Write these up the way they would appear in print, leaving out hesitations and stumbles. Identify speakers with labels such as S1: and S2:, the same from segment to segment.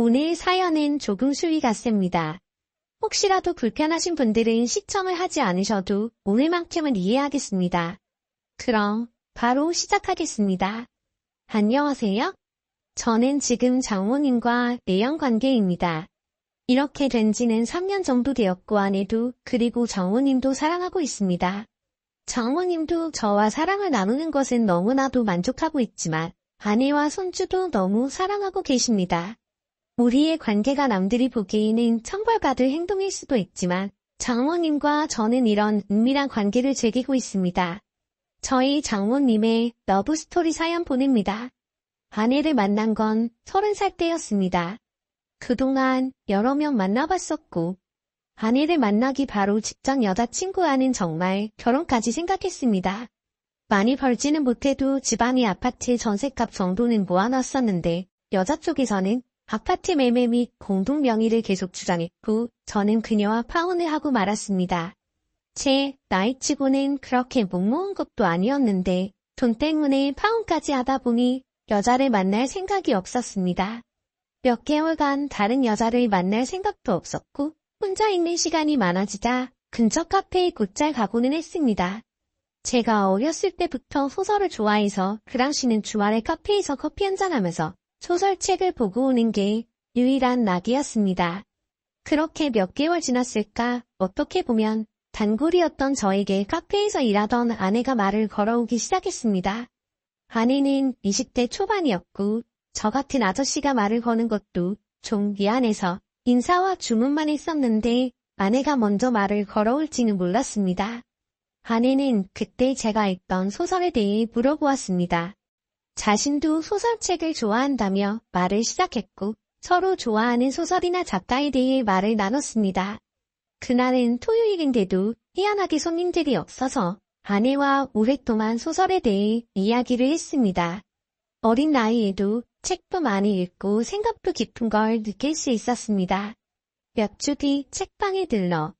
S1: 오늘 사연은 조금 수위 같습니다. 혹시라도 불편하신 분들은 시청을 하지 않으셔도 오늘만큼은 이해하겠습니다. 그럼 바로 시작하겠습니다. 안녕하세요. 저는 지금 장모님과 내연 관계입니다. 이렇게 된 지는 3년 정도 되었고 아내도 그리고 장모님도 사랑하고 있습니다. 장모님도 저와 사랑을 나누는 것은 너무나도 만족하고 있지만 아내와 손주도 너무 사랑하고 계십니다. 우리의 관계가 남들이 보기에는 청벌받을 행동일 수도 있지만 장모님과 저는 이런 은밀한 관계를 즐기고 있습니다. 저희 장모님의 러브스토리 사연 보냅니다. 아내를 만난 건 30살 때였습니다. 그동안 여러 명 만나봤었고 아내를 만나기 바로 직전 여자친구와는 정말 결혼까지 생각했습니다. 많이 벌지는 못해도 집안의 아파트 전셋값 정도는 모아놨었는데 여자 쪽에서는 아파트 매매 및 공동 명의를 계속 주장했고 저는 그녀와 파혼을 하고 말았습니다. 제 나이치고는 그렇게 못 모은 것도 아니었는데 돈 때문에 파혼까지 하다 보니 여자를 만날 생각이 없었습니다. 몇 개월간 다른 여자를 만날 생각도 없었고 혼자 있는 시간이 많아지자 근처 카페에 곧잘 가고는 했습니다. 제가 어렸을 때부터 소설을 좋아해서 그 당시는 주말에 카페에서 커피 한잔하면서 소설책을 보고 오는 게 유일한 낙이었습니다. 그렇게 몇 개월 지났을까 어떻게 보면 단골이었던 저에게 카페에서 일하던 아내가 말을 걸어오기 시작했습니다. 아내는 20대 초반이었고 저 같은 아저씨가 말을 거는 것도 좀 미안해서 인사와 주문만 했었는데 아내가 먼저 말을 걸어올지는 몰랐습니다. 아내는 그때 제가 읽던 소설에 대해 물어보았습니다. 자신도 소설책을 좋아한다며 말을 시작했고 서로 좋아하는 소설이나 작가에 대해 말을 나눴습니다. 그날은 토요일인데도 희한하게 손님들이 없어서 아내와 오랫동안 소설에 대해 이야기를 했습니다. 어린 나이에도 책도 많이 읽고 생각도 깊은 걸 느낄 수 있었습니다. 몇 주 뒤 책방에 들러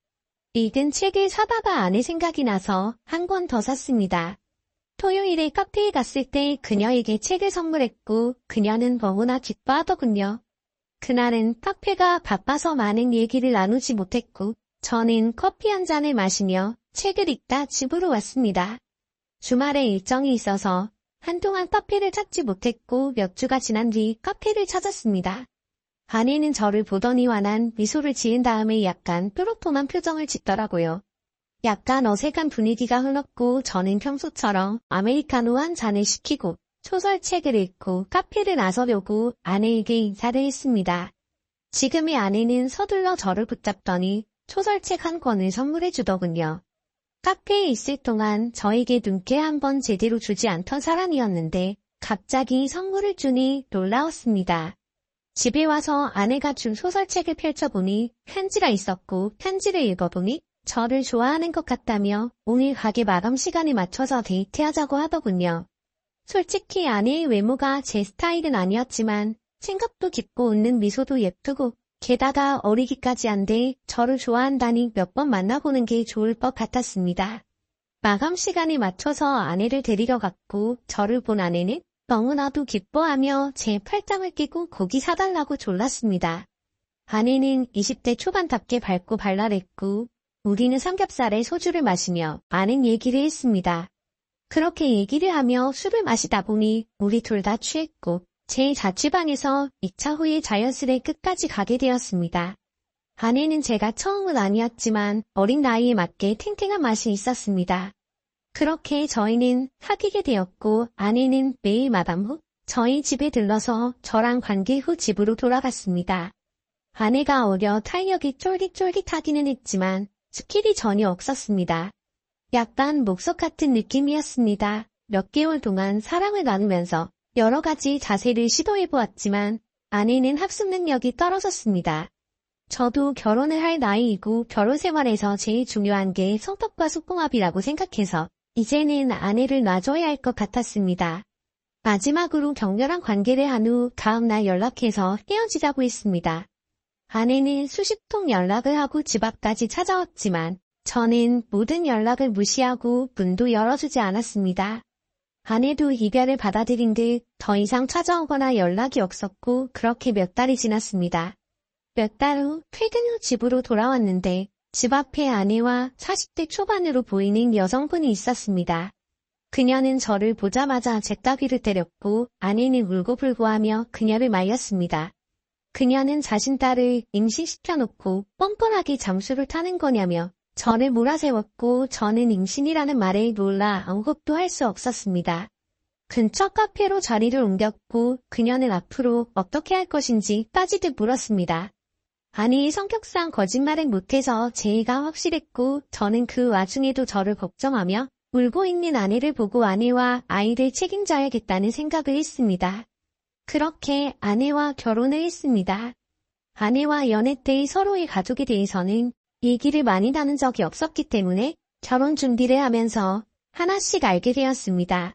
S1: 읽은 책을 사다가 아내 생각이 나서 한 권 더 샀습니다. 토요일에 카페에 갔을 때 그녀에게 책을 선물했고 그녀는 너무나 기뻐하더군요. 그날은 카페가 바빠서 많은 얘기를 나누지 못했고 저는 커피 한 잔을 마시며 책을 읽다 집으로 왔습니다. 주말에 일정이 있어서 한동안 카페를 찾지 못했고 몇 주가 지난 뒤 카페를 찾았습니다. 아내는 저를 보더니 환한 미소를 지은 다음에 약간 뾰로통한 표정을 짓더라고요. 약간 어색한 분위기가 흘렀고 저는 평소처럼 아메리카노 한 잔을 시키고 소설책을 읽고 카페를 나서려고 아내에게 인사를 했습니다. 지금의 아내는 서둘러 저를 붙잡더니 소설책 한 권을 선물해 주더군요. 카페에 있을 동안 저에게 눈께 한번 제대로 주지 않던 사람이었는데 갑자기 선물을 주니 놀라웠습니다. 집에 와서 아내가 준 소설책을 펼쳐보니 편지가 있었고 편지를 읽어보니 저를 좋아하는 것 같다며 오늘 가게 마감 시간에 맞춰서 데이트하자고 하더군요. 솔직히 아내의 외모가 제 스타일은 아니었지만 생각도 깊고 웃는 미소도 예쁘고 게다가 어리기까지 한데 저를 좋아한다니 몇 번 만나보는 게 좋을 것 같았습니다. 마감 시간에 맞춰서 아내를 데리러 갔고 저를 본 아내는 너무나도 기뻐하며 제 팔짱을 끼고 고기 사달라고 졸랐습니다. 아내는 20대 초반답게 밝고 발랄했고 우리는 삼겹살에 소주를 마시며 많은 얘기를 했습니다. 그렇게 얘기를 하며 술을 마시다 보니 우리 둘 다 취했고 제 자취방에서 2차 후에 자연스레 끝까지 가게 되었습니다. 아내는 제가 처음은 아니었지만 어린 나이에 맞게 탱탱한 맛이 있었습니다. 그렇게 저희는 사귀게 되었고 아내는 매일 마감 후 저희 집에 들러서 저랑 관계 후 집으로 돌아갔습니다. 아내가 어려 탄력이 쫄깃쫄깃하기는 했지만 스킬이 전혀 없었습니다. 약간 목석 같은 느낌이었습니다. 몇 개월 동안 사랑을 나누면서 여러 가지 자세를 시도해보았지만 아내는 학습 능력이 떨어졌습니다. 저도 결혼을 할 나이이고 결혼 생활에서 제일 중요한 게 성격과 속궁합이라고 생각해서 이제는 아내를 놔줘야 할 것 같았습니다. 마지막으로 격렬한 관계를 한 후 다음날 연락해서 헤어지자고 했습니다. 아내는 수십 통 연락을 하고 집 앞까지 찾아왔지만 저는 모든 연락을 무시하고 문도 열어주지 않았습니다. 아내도 이별을 받아들인 듯 더 이상 찾아오거나 연락이 없었고 그렇게 몇 달이 지났습니다. 몇 달 후 퇴근 후 집으로 돌아왔는데 집 앞에 아내와 40대 초반으로 보이는 여성분이 있었습니다. 그녀는 저를 보자마자 제 따귀를 때렸고 아내는 울고불고하며 그녀를 말렸습니다. 그녀는 자신 딸을 임신시켜놓고 뻔뻔하게 잠수를 타는 거냐며 저를 몰아세웠고 저는 임신이라는 말에 놀라 아무것도 할 수 없었습니다. 근처 카페로 자리를 옮겼고 그녀는 앞으로 어떻게 할 것인지 따지듯 물었습니다. 아내의 성격상 거짓말을 못해서 제의가 확실했고 저는 그 와중에도 저를 걱정하며 울고 있는 아내를 보고 아내와 아이를 책임져야겠다는 생각을 했습니다. 그렇게 아내와 결혼을 했습니다. 아내와 연애 때의 서로의 가족에 대해서는 얘기를 많이 나눈 적이 없었기 때문에 결혼 준비를 하면서 하나씩 알게 되었습니다.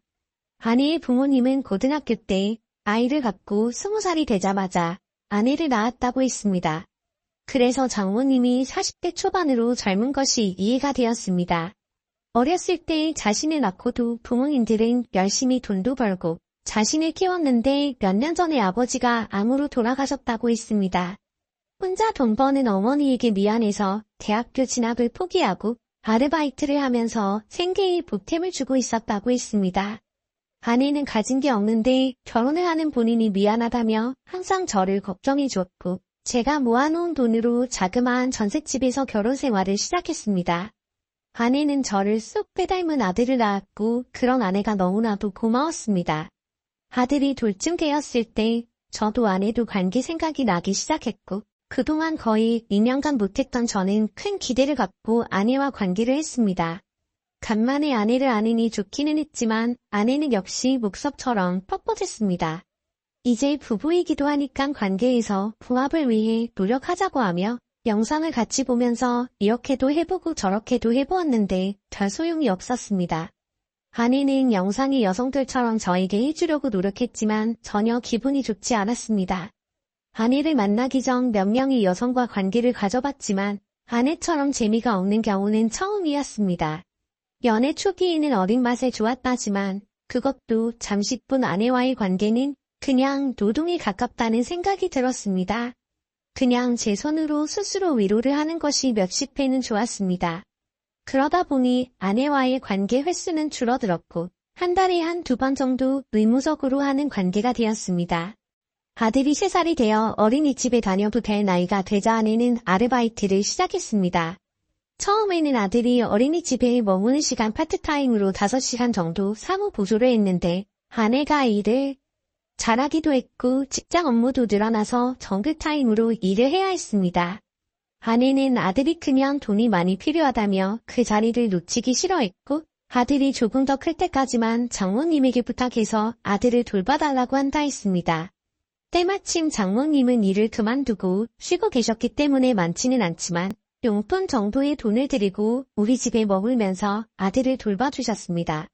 S1: 아내의 부모님은 고등학교 때 아이를 갖고 20살이 되자마자 아내를 낳았다고 했습니다. 그래서 장모님이 40대 초반으로 젊은 것이 이해가 되었습니다. 어렸을 때 자신을 낳고도 부모님들은 열심히 돈도 벌고 자신을 키웠는데 몇 년 전에 아버지가 암으로 돌아가셨다고 했습니다. 혼자 돈 버는 어머니에게 미안해서 대학교 진학을 포기하고 아르바이트를 하면서 생계에 보탬을 주고 있었다고 했습니다. 아내는 가진 게 없는데 결혼을 하는 본인이 미안하다며 항상 저를 걱정해 주었고 제가 모아놓은 돈으로 자그마한 전셋집에서 결혼 생활을 시작했습니다. 아내는 저를 쏙 빼닮은 아들을 낳았고 그런 아내가 너무나도 고마웠습니다. 아들이 돌쯤 되었을 때 저도 아내도 관계 생각이 나기 시작했고 그동안 거의 2년간 못했던 저는 큰 기대를 갖고 아내와 관계를 했습니다. 간만에 아내를 아느니 좋기는 했지만 아내는 역시 목섭처럼 뻣뻣했습니다. 이제 부부이기도 하니까 관계에서 부합을 위해 노력하자고 하며 영상을 같이 보면서 이렇게도 해보고 저렇게도 해보았는데 별 소용이 없었습니다. 아내는 영상의 여성들처럼 저에게 해주려고 노력했지만 전혀 기분이 좋지 않았습니다. 아내를 만나기 전 몇 명의 여성과 관계를 가져봤지만 아내처럼 재미가 없는 경우는 처음이었습니다. 연애 초기에는 어린 맛에 좋았다지만 그것도 잠시뿐 아내와의 관계는 그냥 노동에 가깝다는 생각이 들었습니다. 그냥 제 손으로 스스로 위로를 하는 것이 몇십 회는 좋았습니다. 그러다 보니 아내와의 관계 횟수는 줄어들었고 한 달에 한두 번 정도 의무적으로 하는 관계가 되었습니다. 아들이 3살이 되어 어린이집에 다녀도 될 나이가 되자 아내는 아르바이트를 시작했습니다. 처음에는 아들이 어린이집에 머무는 시간 파트타임으로 5시간 정도 사무 보조를 했는데 아내가 일을 잘하기도 했고 직장 업무도 늘어나서 정글타임으로 일을 해야 했습니다. 아내는 아들이 크면 돈이 많이 필요하다며 그 자리를 놓치기 싫어했고 아들이 조금 더 클 때까지만 장모님에게 부탁해서 아들을 돌봐달라고 한다 했습니다. 때마침 장모님은 일을 그만두고 쉬고 계셨기 때문에 많지는 않지만 용돈 정도의 돈을 드리고 우리 집에 머물면서 아들을 돌봐주셨습니다.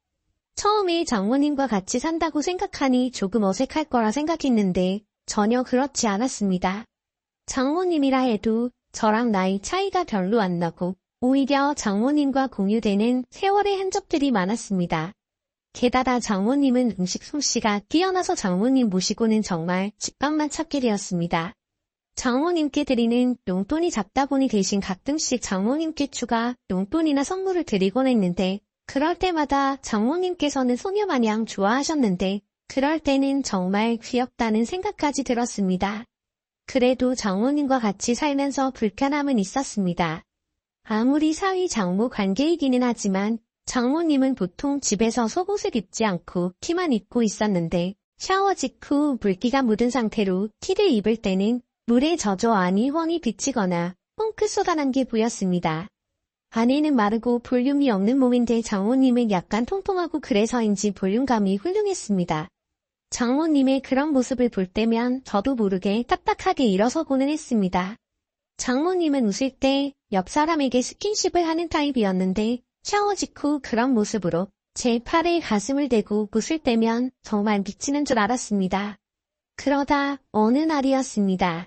S1: 처음에 장모님과 같이 산다고 생각하니 조금 어색할 거라 생각했는데 전혀 그렇지 않았습니다. 장모님이라 해도 저랑 나이 차이가 별로 안 나고 오히려 장모님과 공유되는 세월의 흔적들이 많았습니다. 게다가 장모님은 음식 솜씨가 뛰어나서 장모님 모시고는 정말 집밥만 찾게 되었습니다. 장모님께 드리는 용돈이 작다 보니 대신 가끔씩 장모님께 추가 용돈이나 선물을 드리곤 했는데 그럴 때마다 장모님께서는 소녀마냥 좋아하셨는데 그럴 때는 정말 귀엽다는 생각까지 들었습니다. 그래도 장모님과 같이 살면서 불편함은 있었습니다. 아무리 사위 장모 관계이기는 하지만 장모님은 보통 집에서 속옷을 입지 않고 티만 입고 있었는데 샤워 직후 물기가 묻은 상태로 티를 입을 때는 물에 젖어 안이 훤히 비치거나 펑크 쏟아난 게 보였습니다. 아내는 마르고 볼륨이 없는 몸인데 장모님은 약간 통통하고 그래서인지 볼륨감이 훌륭했습니다. 장모님의 그런 모습을 볼 때면 저도 모르게 딱딱하게 일어서고는 했습니다. 장모님은 웃을 때 옆 사람에게 스킨십을 하는 타입이었는데 샤워 직후 그런 모습으로 제 팔에 가슴을 대고 웃을 때면 정말 미치는 줄 알았습니다. 그러다 어느 날이었습니다.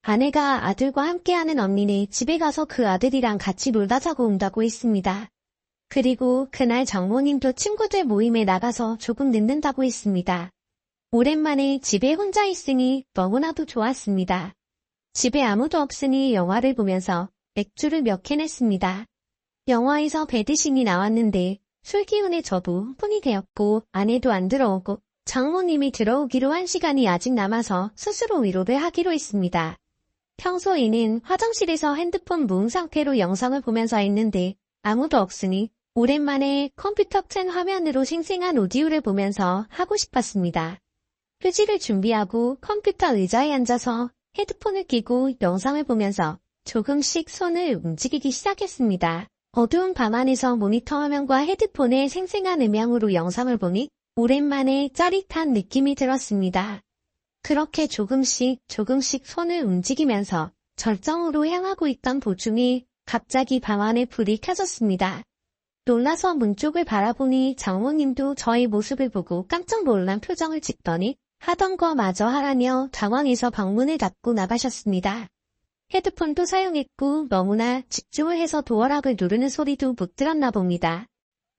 S1: 아내가 아들과 함께하는 언니네 집에 가서 그 아들이랑 같이 놀다 자고 온다고 했습니다. 그리고 그날 장모님도 친구들 모임에 나가서 조금 늦는다고 했습니다. 오랜만에 집에 혼자 있으니 너무나도 좋았습니다. 집에 아무도 없으니 영화를 보면서 맥주를 몇 캔 했습니다. 영화에서 배드신이 나왔는데 술 기운에 저도 흥분이 되었고 아내도 안 들어오고 장모님이 들어오기로 한 시간이 아직 남아서 스스로 위로를 하기로 했습니다. 평소에는 화장실에서 핸드폰 무음 상태로 영상을 보면서 했는데 아무도 없으니 오랜만에 컴퓨터 큰 화면으로 생생한 오디오를 보면서 하고 싶었습니다. 휴지를 준비하고 컴퓨터 의자에 앉아서 헤드폰을 끼고 영상을 보면서 조금씩 손을 움직이기 시작했습니다. 어두운 방 안에서 모니터 화면과 헤드폰의 생생한 음향으로 영상을 보니 오랜만에 짜릿한 느낌이 들었습니다. 그렇게 조금씩 손을 움직이면서 절정으로 향하고 있던 도중에 갑자기 방 안에 불이 켜졌습니다. 놀라서 문 쪽을 바라보니 장모님도 저의 모습을 보고 깜짝 놀란 표정을 짓더니 하던 거 마저 하라며 당황해서 방문을 닫고 나가셨습니다. 헤드폰도 사용했고 너무나 집중을 해서 도어락을 누르는 소리도 못 들었나 봅니다.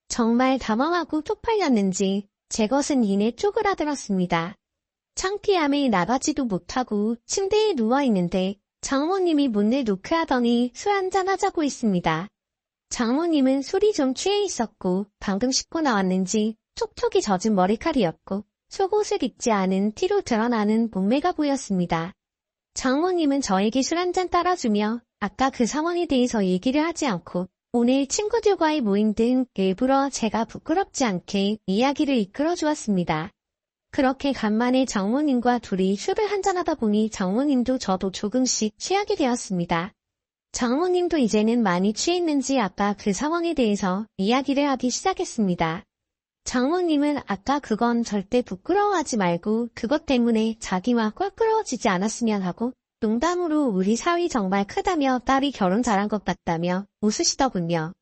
S1: 정말 당황하고 쪽팔렸는지 제 것은 이내 쪼그라들었습니다. 창피함에 나가지도 못하고 침대에 누워있는데 장모님이 문을 노크하더니 술 한잔 하자고 했습니다. 장모님은 술이 좀 취해 있었고 방금 씻고 나왔는지 촉촉이 젖은 머리칼이었고 속옷을 입지 않은 티로 드러나는 몸매가 보였습니다. 장모님은 저에게 술 한잔 따라주며 아까 그 상황에 대해서 얘기를 하지 않고 오늘 친구들과의 모임 등 일부러 제가 부끄럽지 않게 이야기를 이끌어 주었습니다. 그렇게 간만에 장모님과 둘이 술을 한잔하다 보니 장모님도 저도 조금씩 취하게 되었습니다. 장모님도 이제는 많이 취했는지 아까 그 상황에 대해서 이야기를 하기 시작했습니다. 장모님은 아까 그건 절대 부끄러워하지 말고 그것 때문에 자기와 껄끄러워지지 않았으면 하고 농담으로 우리 사위 정말 크다며 딸이 결혼 잘한 것 같다며 웃으시더군요.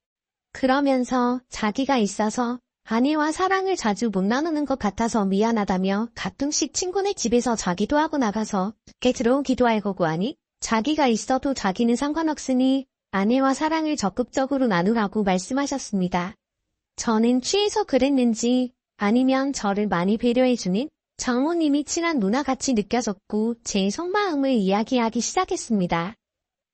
S1: 그러면서 자기가 있어서 아내와 사랑을 자주 못 나누는 것 같아서 미안하다며 가끔씩 친구네 집에서 자기도 하고 나가서 늦게 들어오기도 할 거고 하니 자기가 있어도 자기는 상관없으니 아내와 사랑을 적극적으로 나누라고 말씀하셨습니다. 저는 취해서 그랬는지 아니면 저를 많이 배려해주는 장모님이 친한 누나같이 느껴졌고 제 속마음을 이야기하기 시작했습니다.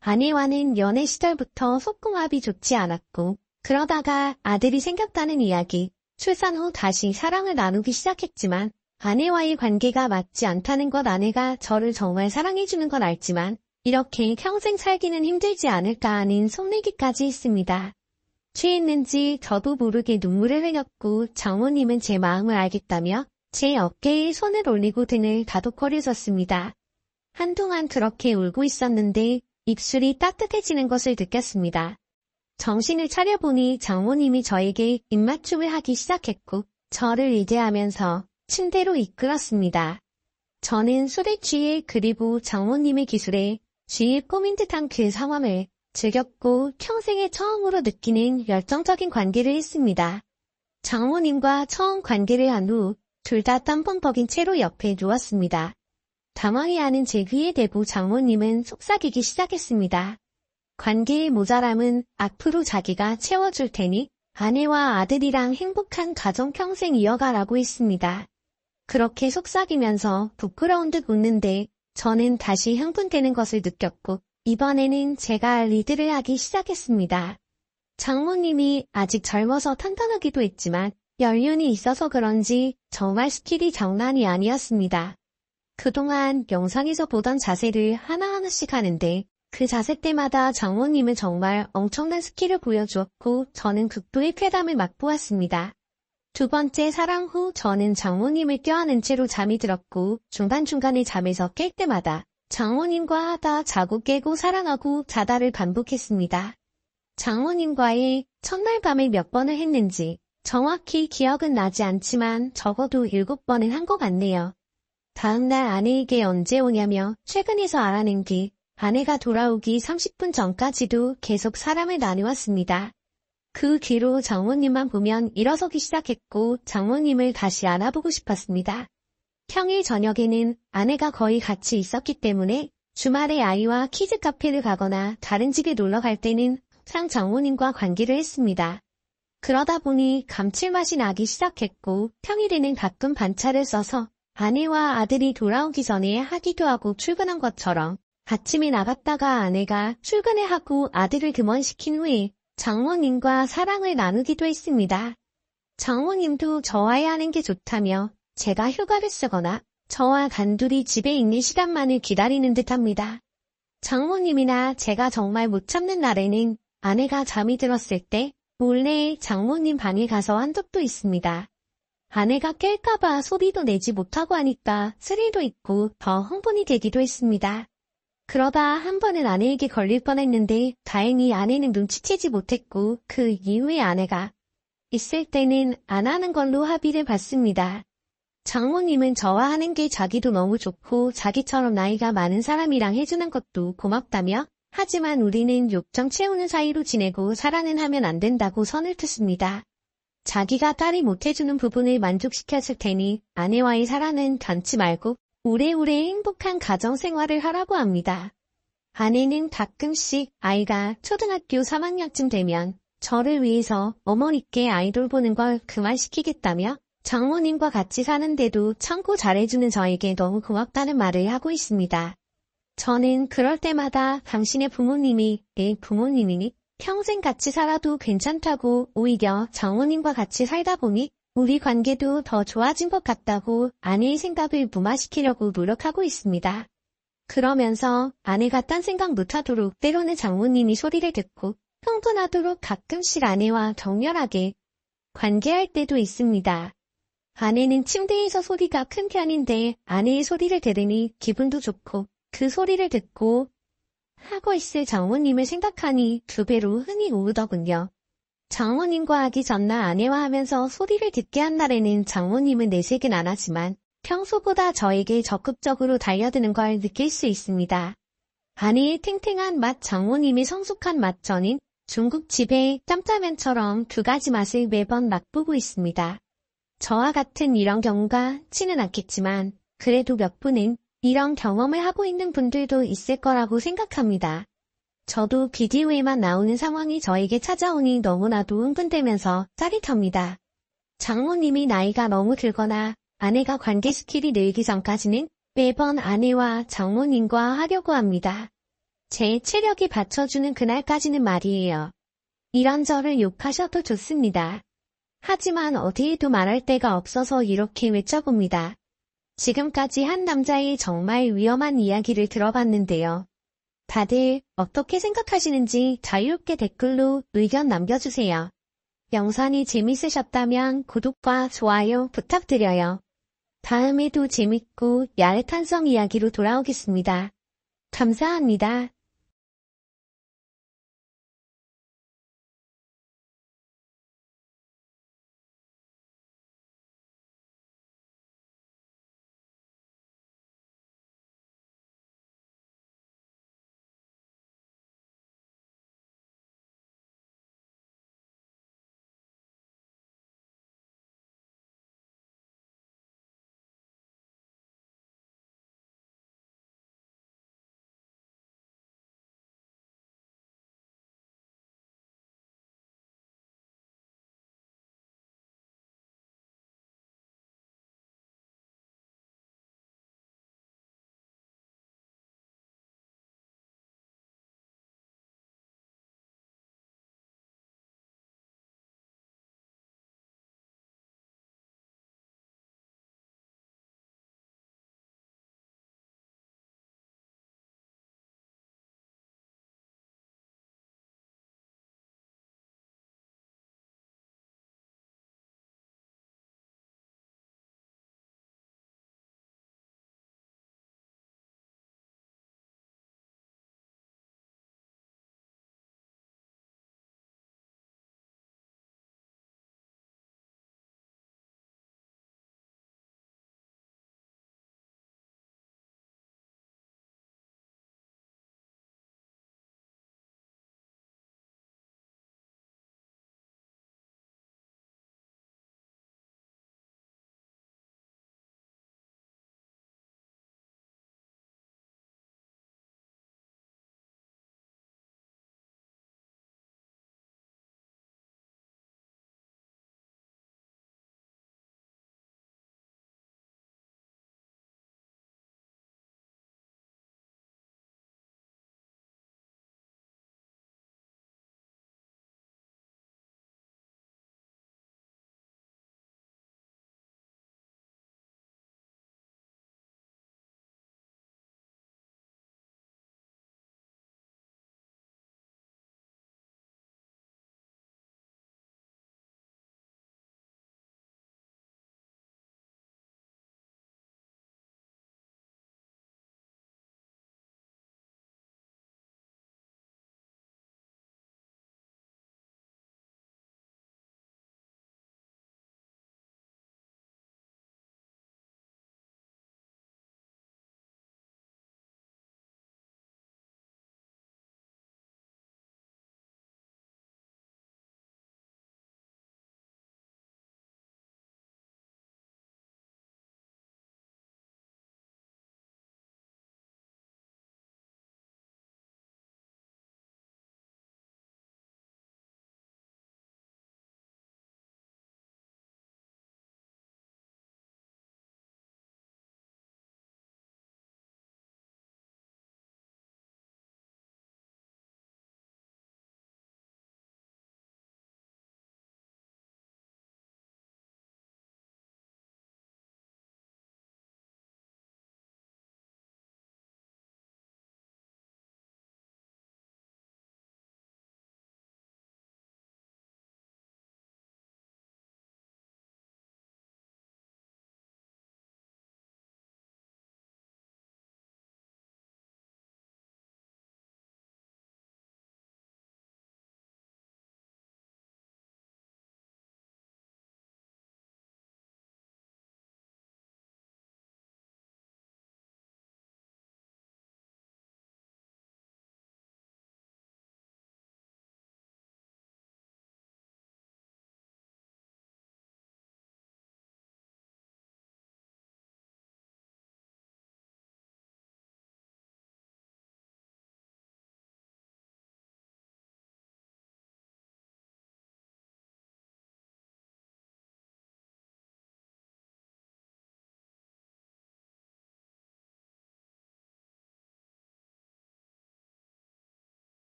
S1: 아내와는 연애 시절부터 속궁합이 좋지 않았고 그러다가 아들이 생겼다는 이야기, 출산 후 다시 사랑을 나누기 시작했지만 아내와의 관계가 맞지 않다는 것 아내가 저를 정말 사랑해주는 건 알지만 이렇게 평생 살기는 힘들지 않을까 하는 속내기까지 했습니다. 취했는지 저도 모르게 눈물을 흘렸고 장모님은 제 마음을 알겠다며 제 어깨에 손을 올리고 등을 다독거려줬습니다. 한동안 그렇게 울고 있었는데 입술이 따뜻해지는 것을 느꼈습니다. 정신을 차려보니 장모님이 저에게 입맞춤을 하기 시작했고 저를 의대하면서 침대로 이끌었습니다. 저는 술에 취해 그리고 장모님의 기술에 쥐에 꼬민 듯한 그 상황을 즐겼고 평생에 처음으로 느끼는 열정적인 관계를 했습니다. 장모님과 처음 관계를 한 후 둘 다 땀벙벅인 채로 옆에 누웠습니다. 당황해하는 제 귀에 대고 장모님은 속삭이기 시작했습니다. 관계의 모자람은 앞으로 자기가 채워줄 테니 아내와 아들이랑 행복한 가정 평생 이어가라고 했습니다. 그렇게 속삭이면서 부끄러운 듯 웃는데 저는 다시 흥분되는 것을 느꼈고 이번에는 제가 리드를 하기 시작했습니다. 장모님이 아직 젊어서 탄탄하기도 했지만 연륜이 있어서 그런지 정말 스킬이 장난이 아니었습니다. 그동안 영상에서 보던 자세를 하나하나씩 하는데 그 자세 때마다 장모님은 정말 엄청난 스킬을 보여주었고 저는 극도의 쾌감을 맛보았습니다. 두 번째 사랑 후 저는 장모님을 껴안은 채로 잠이 들었고 중간중간에 잠에서 깰 때마다 장모님과 하다 자고 깨고 사랑하고 자다를 반복했습니다. 장모님과의 첫날 밤에 몇 번을 했는지 정확히 기억은 나지 않지만 적어도 7번은 한 것 같네요. 다음날 아내에게 언제 오냐며 최근에서 알아낸 뒤 아내가 돌아오기 30분 전까지도 계속 사랑을 나누었습니다. 그 뒤로 장모님만 보면 일어서기 시작했고 장모님을 다시 안아보고 싶었습니다. 평일 저녁에는 아내가 거의 같이 있었기 때문에 주말에 아이와 키즈 카페를 가거나 다른 집에 놀러 갈 때는 항상 장모님과 관계를 했습니다. 그러다 보니 감칠맛이 나기 시작했고 평일에는 가끔 반차를 써서 아내와 아들이 돌아오기 전에 하기도 하고 출근한 것처럼 아침에 나갔다가 아내가 출근을 하고 아들을 금원시킨 후에 장모님과 사랑을 나누기도 했습니다. 장모님도 저와의 하는 게 좋다며 제가 휴가를 쓰거나 저와 단둘이 집에 있는 시간만을 기다리는 듯합니다. 장모님이나 제가 정말 못 참는 날에는 아내가 잠이 들었을 때 몰래 장모님 방에 가서 한 적도 있습니다. 아내가 깰까봐 소리도 내지 못하고 하니까 스릴도 있고 더 흥분이 되기도 했습니다. 그러다 한 번은 아내에게 걸릴 뻔했는데 다행히 아내는 눈치채지 못했고 그 이후에 아내가 있을 때는 안 하는 걸로 합의를 봤습니다. 장모님은 저와 하는 게 자기도 너무 좋고 자기처럼 나이가 많은 사람이랑 해주는 것도 고맙다며 하지만 우리는 욕정 채우는 사이로 지내고 사랑은 하면 안 된다고 선을 긋습니다. 자기가 딸이 못해주는 부분을 만족시켰을 테니 아내와의 사랑은 변치 말고 오래오래 행복한 가정생활을 하라고 합니다. 아내는 가끔씩 아이가 초등학교 3학년쯤 되면 저를 위해서 어머니께 아이돌 보는 걸 그만시키겠다며 장모님과 같이 사는데도 참고 잘해주는 저에게 너무 고맙다는 말을 하고 있습니다. 저는 그럴 때마다 당신의 부모님이 내 부모님이니 평생 같이 살아도 괜찮다고 오히려 장모님과 같이 살다 보니 우리 관계도 더 좋아진 것 같다고 아내의 생각을 무마시키려고 노력하고 있습니다. 그러면서 아내가 딴 생각 못하도록 때로는 장모님이 소리를 듣고 흥분하도록 가끔씩 아내와 격렬하게 관계할 때도 있습니다. 아내는 침대에서 소리가 큰 편인데 아내의 소리를 들으니 기분도 좋고 그 소리를 듣고 하고 있을 장모님을 생각하니 2배로 흥이 오르더군요. 장모님과 하기 전날 아내와 하면서 소리를 듣게 한 날에는 장모님은 내색은 안 하지만 평소보다 저에게 적극적으로 달려드는 걸 느낄 수 있습니다. 아내의 탱탱한 맛 장모님의 성숙한 맛 저는 중국집의 짬짜면처럼 2가지 맛을 매번 맛보고 있습니다. 저와 같은 이런 경우가 치는 않겠지만 그래도 몇 분은 이런 경험을 하고 있는 분들도 있을 거라고 생각합니다. 저도 비디오에만 나오는 상황이 저에게 찾아오니 너무나도 흥분되면서 짜릿합니다. 장모님이 나이가 너무 들거나 아내가 관계 스킬이 늘기 전까지는 매번 아내와 장모님과 하려고 합니다. 제 체력이 받쳐주는 그날까지는 말이에요. 이런 저를 욕하셔도 좋습니다. 하지만 어디에도 말할 데가 없어서 이렇게 외쳐봅니다. 지금까지 한 남자의 정말 위험한 이야기를 들어봤는데요. 다들 어떻게 생각하시는지 자유롭게 댓글로 의견 남겨주세요. 영상이 재밌으셨다면 구독과 좋아요 부탁드려요. 다음에도 재밌고 야릇한 성 이야기로 돌아오겠습니다. 감사합니다.